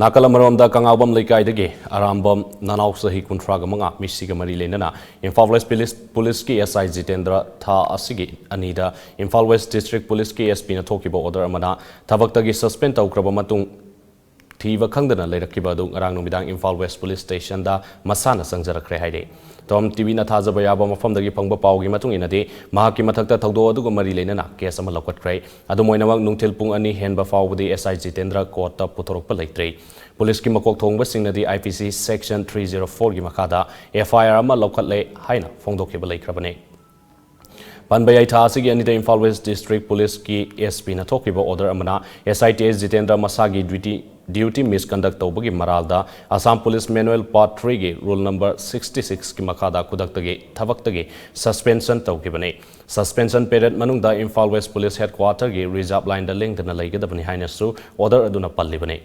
Nakala maromda kangawam leikaidagi arambam nanaw sahi kuntraga manga misiga mari lenana Imphal West Police ki SI Jitendro tha asigi anida Imphal West District Police ki SP na thokiba order amana thabaktagi suspend tawkraba matung thiba khangdana leirakiba du ngarang numidang Imphal West Police Station da masana Changjarakhre haide TOMTV na thajaba yaba mafamdagi phangba pawgi matung inadi mahaki mathakta thawdo aduga mari lenana case ama lokatkhrai adu moinawak nungthil pung ani henba fawbudi SI Jitendro court ta puthorokpa leitrei Police ki makok thongba singnadi IPC section 304 gi makada FIR ama lokatle haina phongdokhiba leikrabane Panbayai tha asigi anita Imphal West District Police ki SP na thokiba order amana SITS Jitendro masagi duty misconduct tawbagi maralda Assam Police Manual Part 3 gi rule number 66 ki makada kudaktagi thabaktagi suspension tawkibane suspension period manungda Imphal West Police Headquarter gi reserve line da link na leigadabani haina su order aduna pallibane